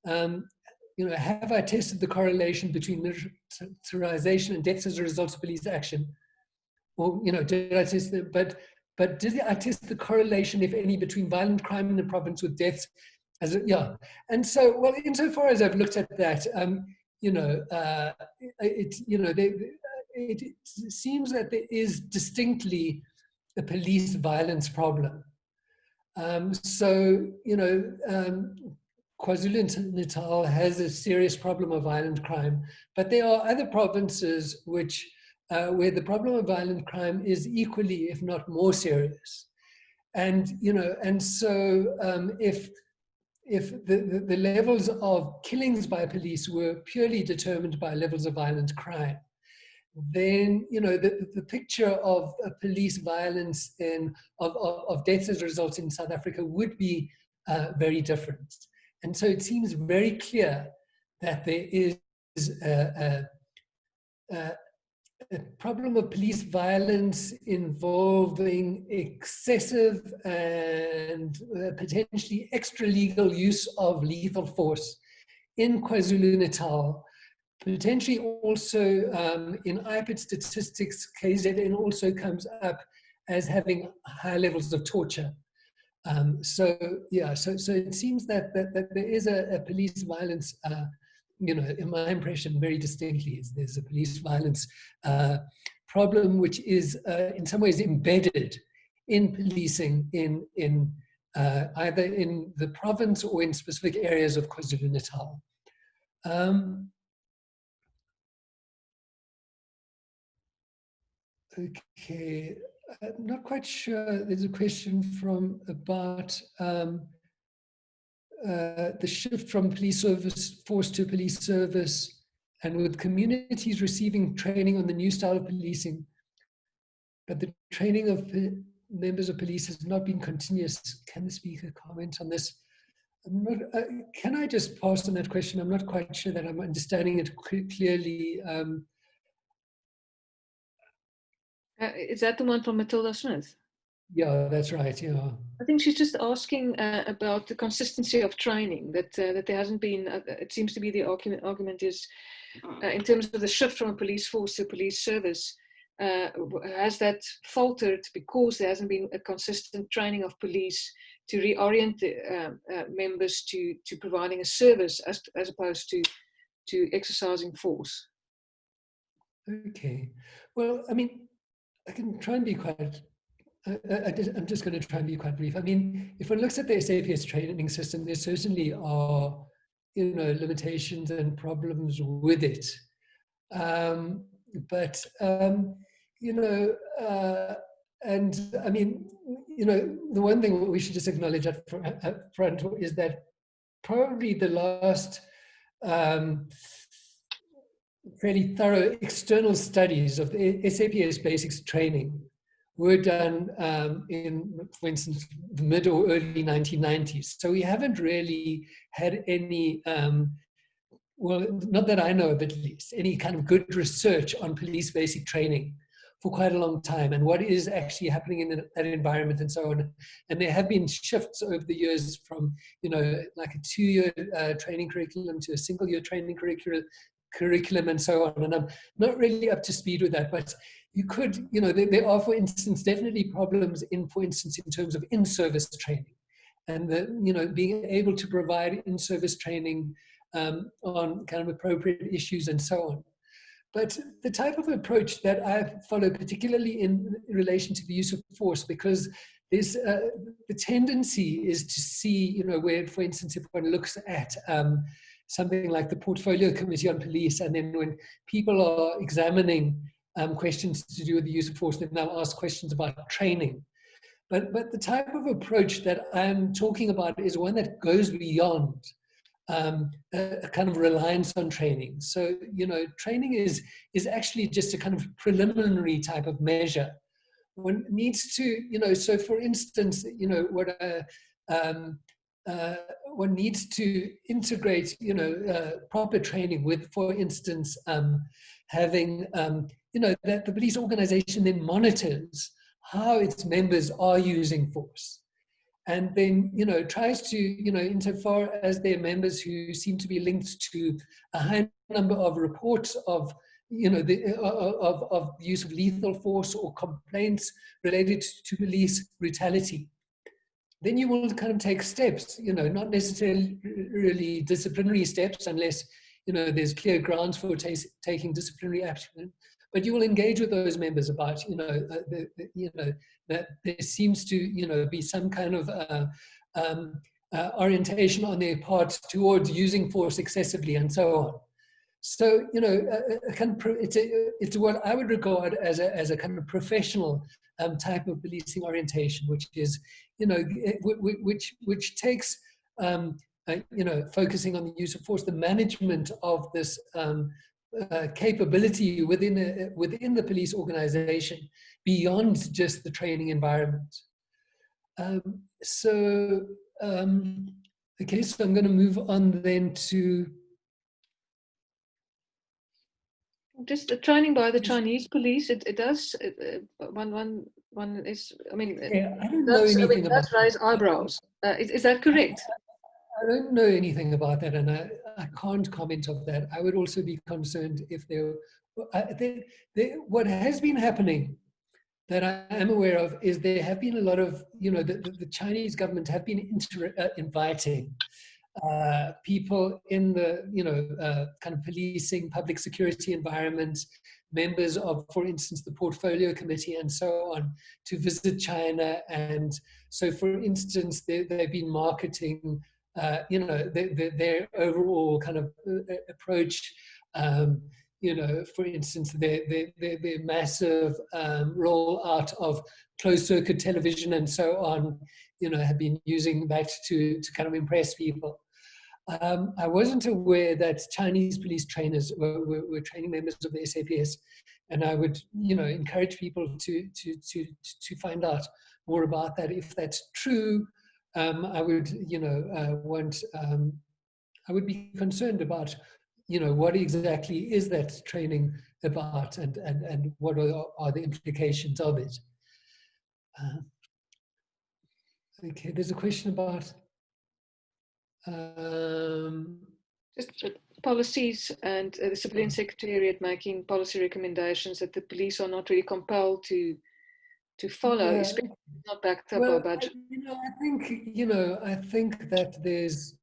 B: have I tested the correlation between militarization and deaths as a result of police action? Or, did I test it? But did I test the correlation, if any, between violent crime in the province with deaths? And so, well, insofar as I've looked at that, it seems that there is distinctly a police violence problem. KwaZulu-Natal has a serious problem of violent crime, but there are other provinces which where the problem of violent crime is equally, if not more, serious. And if the levels of killings by police were purely determined by levels of violent crime, then the picture of police violence and of deaths as a result in South Africa would be very different. And so it seems very clear that there is a problem of police violence involving excessive and potentially extra-legal use of lethal force in KwaZulu-Natal. Potentially also in IPID statistics, KZN also comes up as having high levels of torture. So it seems that there is a police violence, in my impression, very distinctly, is there's a police violence problem which is in some ways embedded in policing in either in the province or in specific areas of KwaZulu-Natal. Okay, I'm not quite sure. There's a question from about the shift from police service force to police service, and with communities receiving training on the new style of policing, but the training of members of police has not been continuous. Can the speaker comment on this? Can I just pass on that question? I'm not quite sure that I'm understanding it clearly.
C: Is that the one from Matilda Smith?
B: Yeah, that's right. Yeah.
C: I think she's just asking about the consistency of training, that there hasn't been, it seems to be the argument is in terms of the shift from a police force to police service, has that faltered because there hasn't been a consistent training of police to reorient the members to providing a service as opposed to exercising force?
B: Okay. Well, I mean, I can try and be quite, I'm just going to try and be quite brief. I mean, if one looks at the SAPS training system, there certainly are, you know, limitations and problems with it. You know, and I mean, you know, the one thing we should just acknowledge up front is that probably the last fairly thorough external studies of the SAPS basics training were done in, for instance, the mid or early 1990s. So we haven't really had any, well, not that I know of at least, any kind of good research on police basic training for quite a long time and what is actually happening in that environment and so on. And there have been shifts over the years from, you know, like a 2-year training curriculum to a single-year training curriculum and so on. And I'm not really up to speed with that, but you could, you know, there are, for instance, definitely problems in, for instance, in terms of in-service training and the, you know, being able to provide in-service training on kind of appropriate issues and so on. But the type of approach that I follow, particularly in relation to the use of force, because there's the tendency is to see, you know, where, for instance, if one looks at something like the Portfolio Committee on Police, and then when people are examining questions to do with the use of force, they now ask questions about training. But the type of approach that I'm talking about is one that goes beyond a kind of reliance on training. So, you know, training is actually just a kind of preliminary type of measure. One needs to, you know, so for instance, you know, what one needs to integrate, you know, proper training with, for instance, having, you know, that the police organization then monitors how its members are using force. And then, you know, tries to, you know, insofar as there are members who seem to be linked to a high number of reports of, you know, of use of lethal force or complaints related to police brutality, then you will kind of take steps, you know, not necessarily really disciplinary steps unless, you know, there's clear grounds for taking disciplinary action. But you will engage with those members about, you know, you know, that there seems to, you know, be some kind of orientation on their part towards using force excessively and so on. So, you know, it's what I would regard as a kind of professional type of policing orientation, which is, you know, which takes, you know, focusing on the use of force, the management of this capability within the police organization beyond just the training environment. Okay, so I'm going to move on then to
C: just the training by the Chinese police. It does one is. I mean,
B: yeah, I don't know anything about.
C: It does raise eyebrows. Is that correct?
B: I don't know anything about that, and I can't comment on that. I would also be concerned if what has been happening that I am aware of is there have been a lot of, you know, the Chinese government have been inviting people in the, you know, kind of policing, public security environments, members of, for instance, the Portfolio Committee and so on, to visit China. And so, for instance, they've been marketing, you know, their overall kind of approach. You know, for instance, their massive rollout of closed-circuit television and so on, you know, have been using that to kind of impress people. I wasn't aware that Chinese police trainers were training members of the SAPS, and I would, you know, encourage people to find out more about that. If that's true, I would, you know, I would be concerned about, you know, what exactly is that training about, and what are the implications of it. Okay, there's a question about
C: Just policies and the Civilian Secretariat making policy recommendations that the police are not really compelled to follow,
B: Yeah.
C: especially not backed up by
B: Well,
C: budget.
B: I think that there's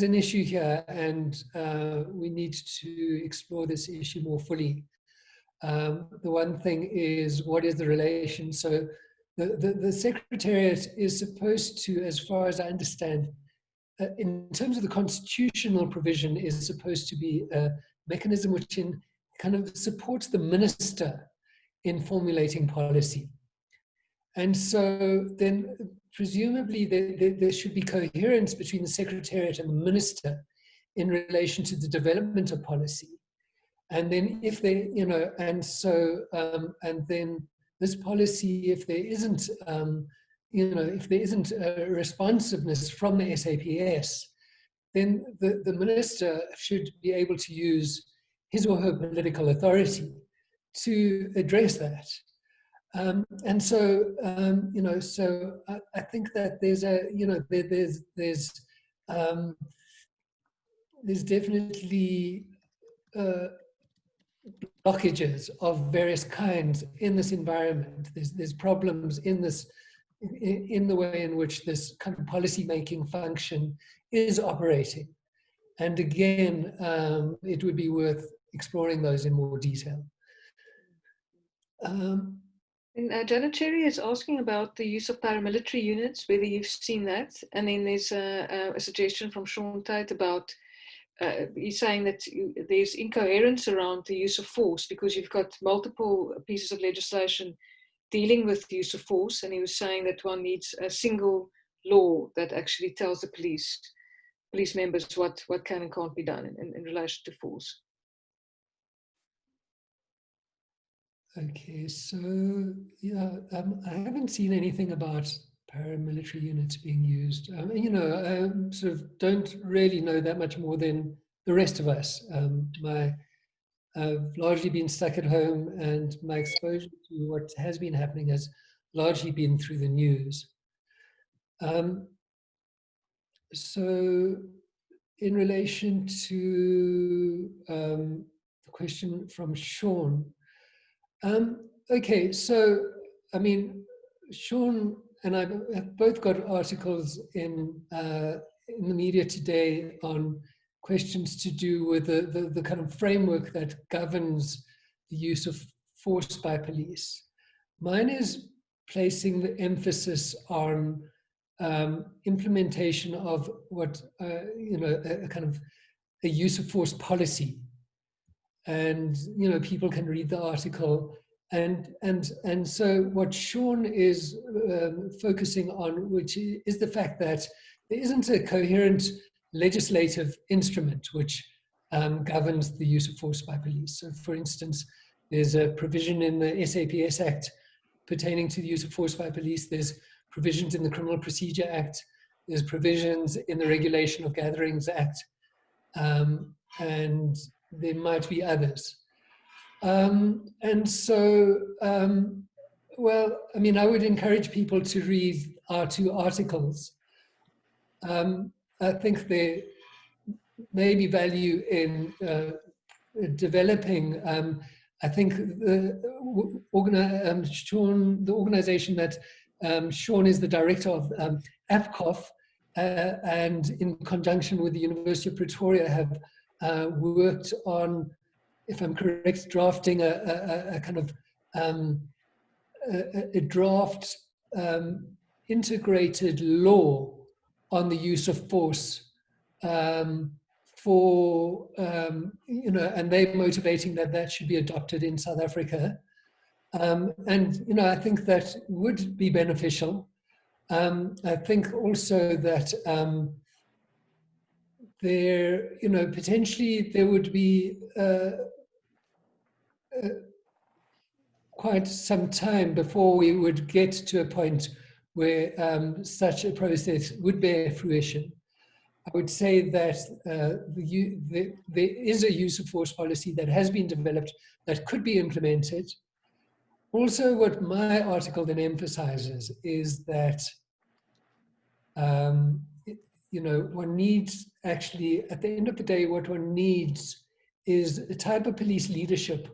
B: an issue here, and we need to explore this issue more fully. The one thing is, what is the relation? So the Secretariat is supposed to, as far as I understand, in terms of the constitutional provision, is supposed to be a mechanism which kind of supports the minister in formulating policy. And so then presumably there should be coherence between the Secretariat and the minister in relation to the development of policy. And then if they, and then this policy, if there isn't, if there isn't a responsiveness from the SAPS, then the minister should be able to use his or her political authority to address that. And so, so I think that there's there's definitely blockages of various kinds in this environment. There's problems in the way in which this kind of policy-making function is operating. And again, it would be worth exploring those in more detail.
C: And Janet Cherry is asking about the use of paramilitary units, whether you've seen that. And then there's a suggestion from Sean Tate about, he's saying that there's incoherence around the use of force because you've got multiple pieces of legislation dealing with the use of force. And he was saying that one needs a single law that actually tells the police members what can and can't be done in relation to force.
B: Okay, so yeah, I haven't seen anything about paramilitary units being used. I sort of don't really know that much more than the rest of us. I've largely been stuck at home, and my exposure to what has been happening has largely been through the news. So in relation to the question from Sean, okay, so I mean, Sean and I have both got articles in the media today on questions to do with the kind of framework that governs the use of force by police. Mine is placing the emphasis on implementation of what a kind of a use of force policy. And people can read the article, and so what Sean is focusing on, which is the fact that there isn't a coherent legislative instrument which governs the use of force by police. So, for instance, there's a provision in the SAPS Act pertaining to the use of force by police. There's provisions in the Criminal Procedure Act. There's provisions in the Regulation of Gatherings Act, and there might be others. And so, well, I mean, I would encourage people to read our two articles. I think there may be value in developing, I think the organization that Sean is the director of, APCOF, and in conjunction with the University of Pretoria have worked on, if I'm correct, drafting a kind of a draft integrated law on the use of force for, and they're motivating that should be adopted in South Africa. And, I think that would be beneficial. I think also that there, potentially there would be quite some time before we would get to a point where such a process would bear fruition. I would say that there is a use of force policy that has been developed that could be implemented. Also, what my article then emphasizes is that one needs actually, at the end of the day, what one needs is a type of police leadership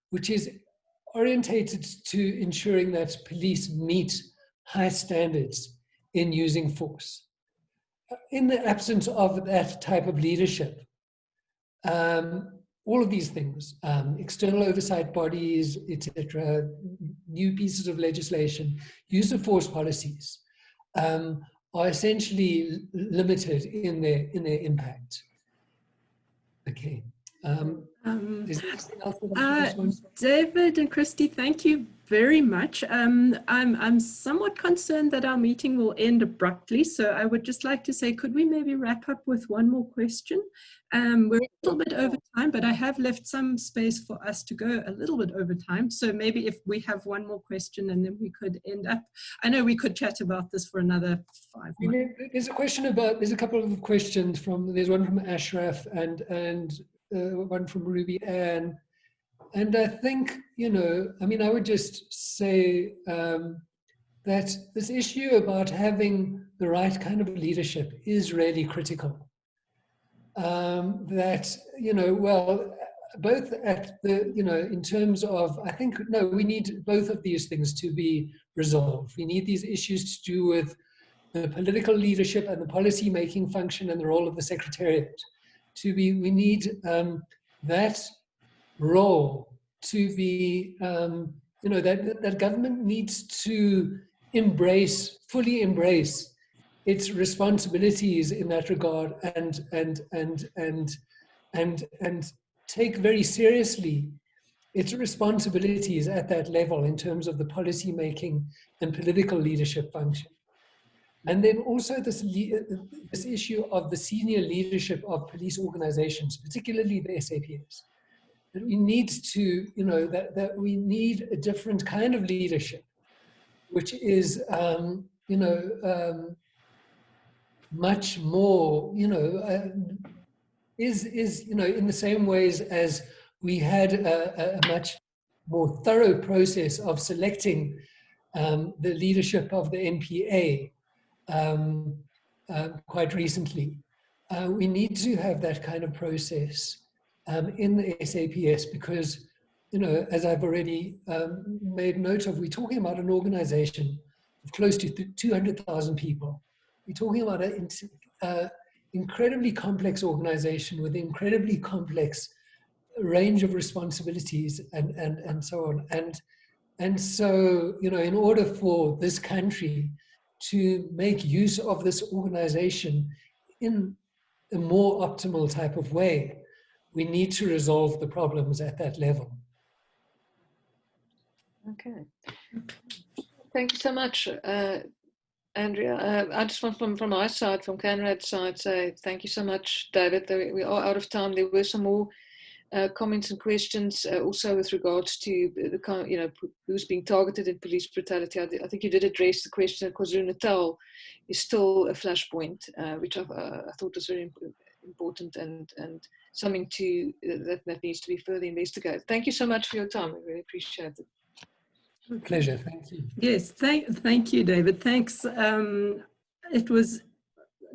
B: which is orientated to ensuring that police meet high standards in using force. In the absence of that type of leadership, all of these things, external oversight bodies, etc., new pieces of legislation, use of force policies, are essentially limited in their impact. Okay. Is there anything else that I should respond to?
A: David and Christy, thank you very much. I'm somewhat concerned that our meeting will end abruptly, so I would just like to say, could we maybe wrap up with one more question? We're a little bit over time, but I have left some space for us to go a little bit over time. So maybe if we have one more question and then we could end up, I know we could chat about this for another 5 minutes.
B: There's a question about, there's a couple of questions from, there's one from Ashraf and one from Ruby Ann. And I think, I would just say that this issue about having the right kind of leadership is really critical. That, well, both at the, in terms of, I think, no, we need both of these things to be resolved. We need these issues to do with the political leadership and the policy making function and the role of the Secretariat. We need that role to be, that government needs to fully embrace its responsibilities in that regard and take very seriously its responsibilities at that level in terms of the policy making and political leadership function. And then also this issue of the senior leadership of police organizations, particularly the SAPS. That we need to, that we need a different kind of leadership, which is, much more, is in the same ways as we had a much more thorough process of selecting the leadership of the NPA quite recently. We need to have that kind of process in the SAPS because, as I've already made note of, we're talking about an organization of close to 200,000 people. We're talking about an incredibly complex organization with incredibly complex range of responsibilities and so on. And so, in order for this country to make use of this organization in a more optimal type of way, we need to resolve the problems at that level.
C: Okay. Thank you so much, Andrea. I just want from my side, from Conrad's side, say thank you so much, David. We are out of time. There were some more comments and questions also with regards to the who's being targeted in police brutality. I think you did address the question that KwaZulu-Natal is still a flashpoint, which I thought was very important and something that needs to be further investigated. Thank you so much for your time. I really appreciate it.
B: Pleasure. Thank you.
A: Yes, thank you, David. Thanks. It was.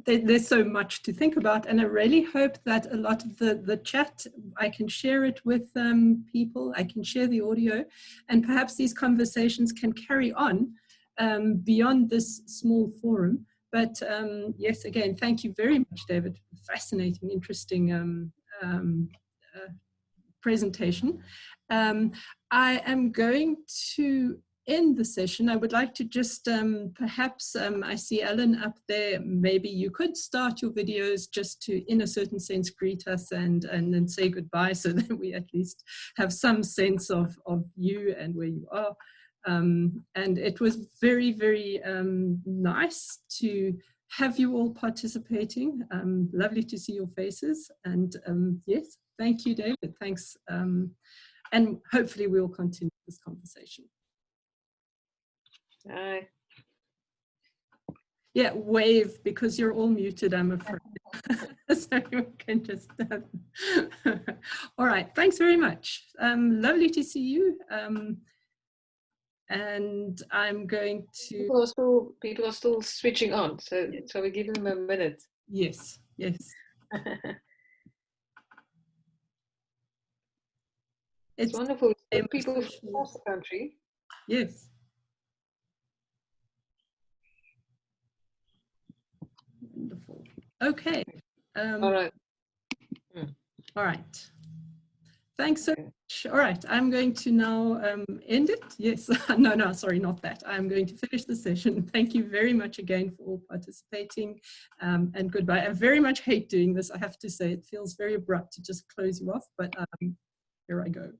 A: There's so much to think about, and I really hope that a lot of the chat, I can share it with people, I can share the audio, and perhaps these conversations can carry on beyond this small forum. But yes, again, thank you very much, David. Fascinating, interesting presentation. I am going to end the session. I would like to just perhaps, I see Ellen up there, maybe you could start your videos just to, in a certain sense, greet us and then say goodbye so that we at least have some sense of you and where you are. And it was very, very nice to have you all participating. Lovely to see your faces. And yes, thank you, David. Thanks. And hopefully we'll continue this conversation.
C: Hi.
A: Yeah, wave because you're all muted, I'm afraid. So you can just. All right, thanks very much. Lovely to see you. And I'm going to.
C: People are still switching on, so we give them a minute.
A: Yes, yes.
C: It's wonderful. Good people from
A: Socials.
C: across the country.
A: Yes. Wonderful. Okay.
C: All right.
A: All right. Thanks so much. All right, I'm going to now end it. Yes, no, sorry, not that. I'm going to finish the session. Thank you very much again for all participating, and goodbye. I very much hate doing this, I have to say. It feels very abrupt to just close you off, but here I go.